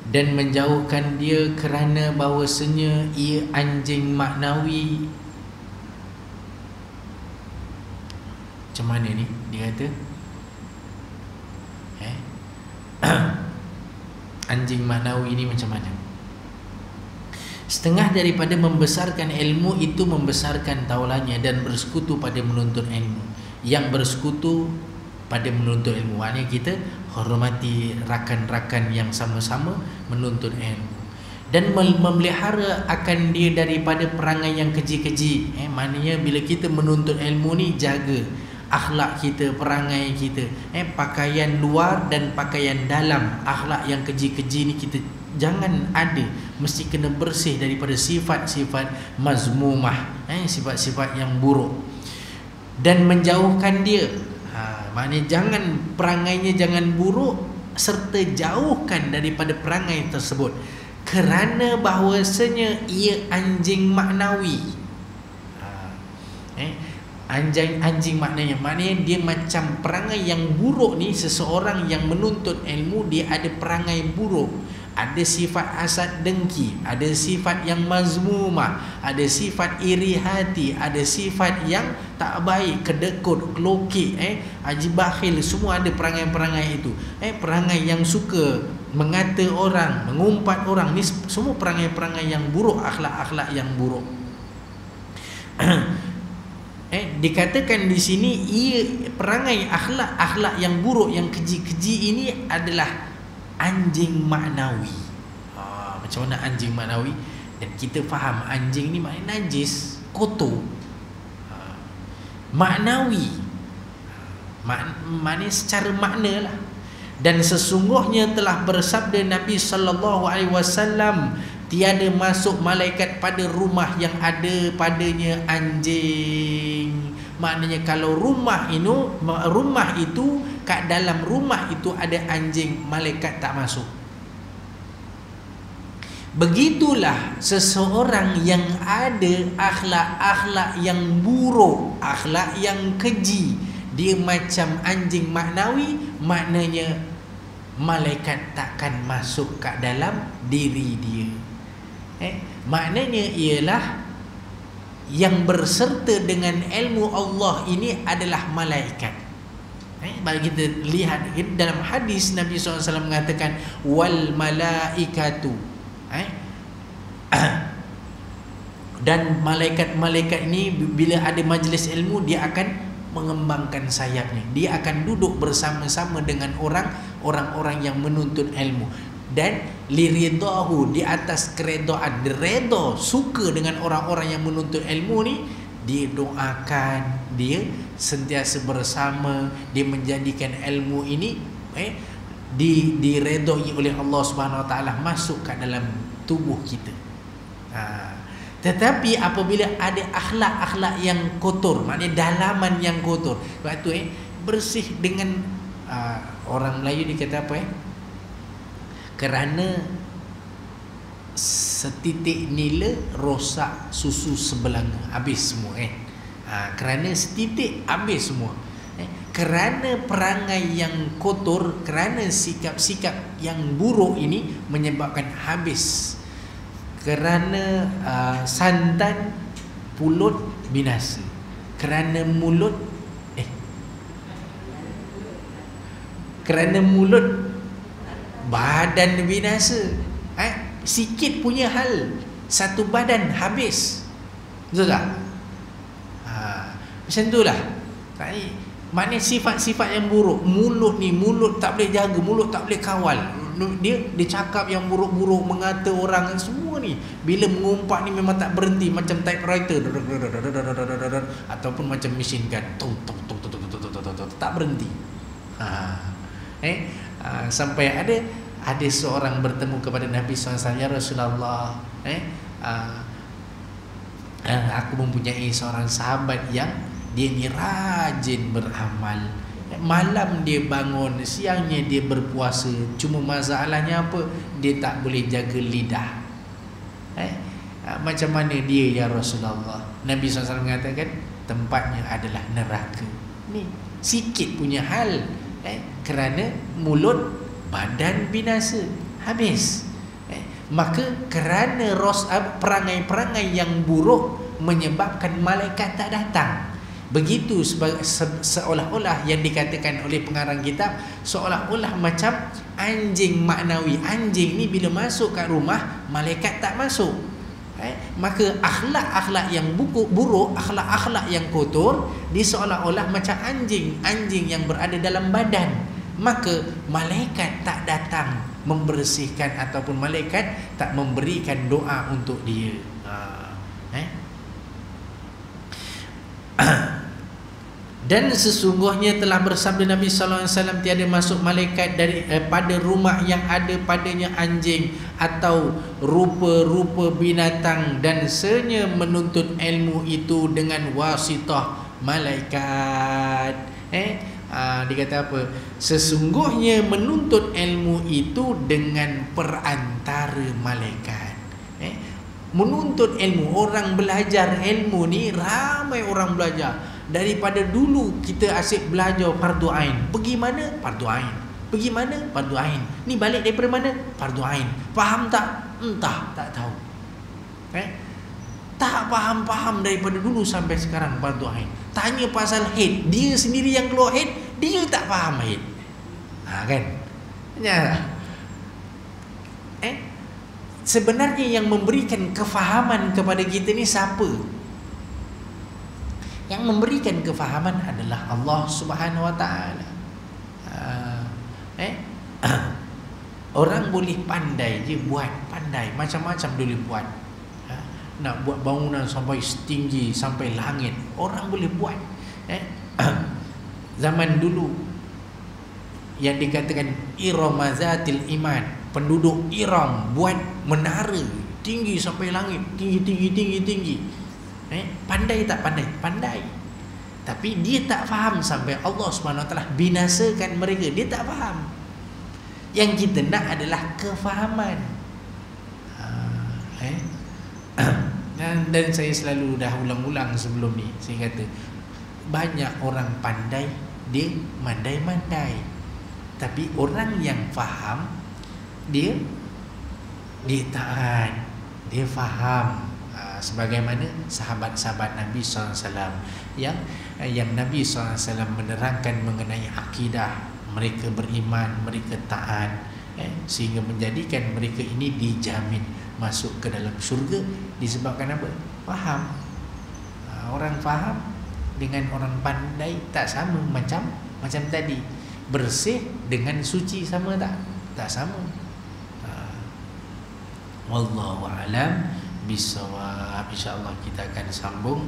dan menjauhkan dia kerana bahawasanya ia anjing maknawi. Macam mana ni dia kata? Anjing maknawi ni macam mana? Setengah daripada membesarkan ilmu itu membesarkan taulannya dan bersekutu pada menuntut ilmu. Yang bersekutu pada menuntut ilmu, maknanya kita hormati rakan-rakan yang sama-sama menuntut ilmu. dan memelihara akan dia daripada perangai yang keji-keji. Maknanya bila kita menuntut ilmu ni, jaga akhlak kita, perangai kita, pakaian luar dan pakaian dalam. Akhlak yang keji-keji ni kita jangan ada, mesti kena bersih daripada sifat-sifat mazmumah, sifat-sifat yang buruk, dan menjauhkan dia. Maknanya jangan, perangainya jangan buruk, serta jauhkan daripada perangai tersebut, kerana bahawasanya ia anjing maknawi. Anjing maknanya dia macam perangai yang buruk ni. Seseorang yang menuntut ilmu, dia ada perangai buruk, ada sifat hasad dengki, ada sifat yang mazmumah, ada sifat iri hati, ada sifat yang tak baik, kedekut, kelokik, haji bakhil, semua ada perangai-perangai itu. Perangai yang suka mengata orang, mengumpat orang, ni semua perangai-perangai yang buruk, akhlak-akhlak yang buruk. Dikatakan di sini, ia perangai akhlak yang buruk, yang keji-keji ini adalah anjing maknawi. Macam mana anjing maknawi? Dan kita faham anjing ni maknanya najis, kotor. Maknawi, maknanya secara makna lah. Dan sesungguhnya telah bersabda Nabi sallallahu alaihi wasallam, tiada masuk malaikat pada rumah yang ada padanya anjing. Maknanya kalau rumah itu kat dalam rumah itu ada anjing, malaikat tak masuk. Begitulah seseorang yang ada akhlak-akhlak yang buruk, akhlak yang keji, dia macam anjing maknawi, maknanya malaikat takkan masuk kat dalam diri dia. Maknanya ialah yang berserta dengan ilmu Allah ini adalah malaikat. Bagi kita lihat dalam hadis, Nabi SAW mengatakan wal malaikatu, dan malaikat-malaikat ini bila ada majlis ilmu, dia akan mengembangkan sayapnya, dia akan duduk bersama-sama dengan orang-orang yang menuntut ilmu, dan liridahu, di atas keredaan, redha, suka dengan orang-orang yang menuntut ilmu ni. Dia doakan, dia sentiasa bersama, dia menjadikan ilmu ini diredai oleh Allah Subhanahu Wa Taala masuk ke dalam tubuh kita. Tetapi apabila ada akhlak-akhlak yang kotor, maknanya dalaman yang kotor, sebab tu bersih dengan orang Melayu dikata apa kerana setitik nila rosak susu sebelanga, habis semua kerana setitik habis semua. Kerana perangai yang kotor, kerana sikap-sikap yang buruk ini menyebabkan habis. Kerana santan pulut binasa, kerana mulut badan binasa. Sikit punya hal, satu badan habis. Betul tak? Macam itulah. Maknanya sifat-sifat yang buruk. Mulut ni, mulut tak boleh jaga, mulut tak boleh kawal. Dia cakap yang buruk-buruk, mengata orang, semua ni bila mengumpat ni memang tak berhenti, macam typewriter ataupun macam mesin gun, tak berhenti. Sampai ada seorang bertemu kepada Nabi SAW, ya Rasulullah, aku mempunyai seorang sahabat yang dia ni rajin beramal, malam dia bangun, siangnya dia berpuasa, cuma masalahnya apa? Dia tak boleh jaga lidah. Macam mana dia ya Rasulullah? Nabi SAW mengatakan tempatnya adalah neraka. Ni sikit punya hal, kerana mulut badan binasa, habis. Maka kerana perangai-perangai yang buruk menyebabkan malaikat tak datang. Begitu seolah-olah yang dikatakan oleh pengarang kitab, seolah-olah macam anjing maknawi. Anjing ni bila masuk kat rumah, malaikat tak masuk. Maka akhlak-akhlak yang buruk, akhlak-akhlak yang kotor, dia seolah-olah macam anjing yang berada dalam badan. maka malaikat tak datang membersihkan ataupun malaikat tak memberikan doa untuk dia. Dan sesungguhnya telah bersabda Nabi sallallahu alaihi wasallam, tiada masuk malaikat pada rumah yang ada padanya anjing atau rupa-rupa binatang dan senya menuntut ilmu itu dengan wasitah malaikat. Dia kata apa? Sesungguhnya menuntut ilmu itu dengan perantara malaikat. Menuntut ilmu, orang belajar ilmu ni, ramai orang belajar. Daripada dulu kita asyik belajar fardu ain. Pergi mana? Fardu ain. Pergi mana? Fardu ain. Ni balik daripada mana? Fardu ain. Faham tak? Entah, tak tahu. Tak faham-faham daripada dulu sampai sekarang fardu ain. Tanya pasal haid, dia sendiri yang keluar haid, dia tak faham haid. Kan? Ya. Sebenarnya yang memberikan kefahaman kepada kita ni siapa? Yang memberikan kefahaman adalah Allah Subhanahu Wa Taala. Orang boleh pandai je buat, pandai macam-macam boleh buat. Nak buat bangunan sampai setinggi sampai langit, orang boleh buat. Zaman dulu yang dikatakan Iramazatil Iman, penduduk Iram buat menara tinggi sampai langit, tinggi. Pandai tak pandai? Pandai. Tapi dia tak faham sampai Allah SWT binasakan mereka. Dia tak faham. Yang kita nak adalah kefahaman. Dan saya selalu dah ulang-ulang sebelum ni, saya kata banyak orang pandai, dia mandai-mandai. Tapi orang yang faham, dia taat, dia faham. Sebagaimana sahabat-sahabat Nabi SAW yang Nabi SAW menerangkan mengenai akidah, mereka beriman, mereka taat, sehingga menjadikan mereka ini dijamin masuk ke dalam syurga. Disebabkan apa? Faham. Orang faham dengan orang pandai tak sama. Macam tadi, bersih dengan suci sama tak? Tak sama. Wallahu a'lam bisawab. InsyaAllah kita akan sambung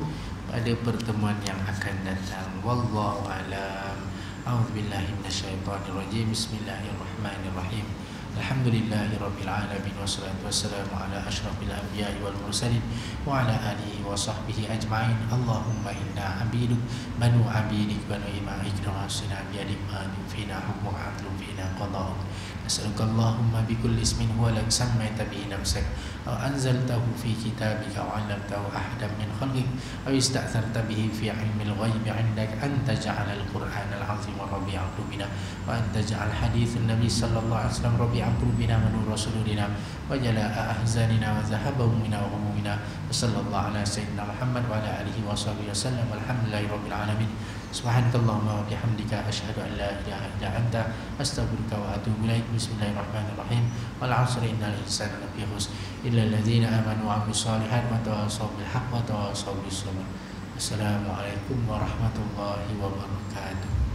pada pertemuan yang akan datang. Wallahu a'lam. A'udzubillahi minasyaitonirrajim. Bismillahirrahmanirrahim. Alhamdulillahirabbil alamin wassalatu wassalamu ala asyrafil anbiya'i wal mursalin wa ala alihi wa sahbihi ajma'in. Allahumma inna abiduk banu abidik banu ima'ik rasina biyadik ma'adun fina hukmu adlun fina qada'un. Nas'aluka Allahumma bikulli ismin huwa lak sammaita bihi nafsak aw anzaltahu fi kitabika aw 'allamtahu ahadan min khalqik aw ista'tharta bihi fi 'ilmil ghaibi 'indak an taj'ala al-Qur'ana al-'azim rabi'a qulubina wa an taj'al hadithan nabi sallallahu alaihi wasallam rabi'a qulubina wa nur rasulina wa jala'a ahzanina wa zahaba humina wa humumina. Sallallahu ala sayyidina Muhammad wa ala alihi wa sahbihi wasallam. Walhamdulillahi rabbil alamin. Subhanakallahumma wa bihamdika asyhadu an la ilaha illa anta astaghfiruka wa atubu ilaik. Bismillahirrahmanirrahim. Wal 'asri innal insana lafi khusr illa alladzina amanu wa 'amilus solihat wa tawassaw bil haqq wa tawassaw bis sabr. Assalamualaikum warahmatullahi wabarakatuh.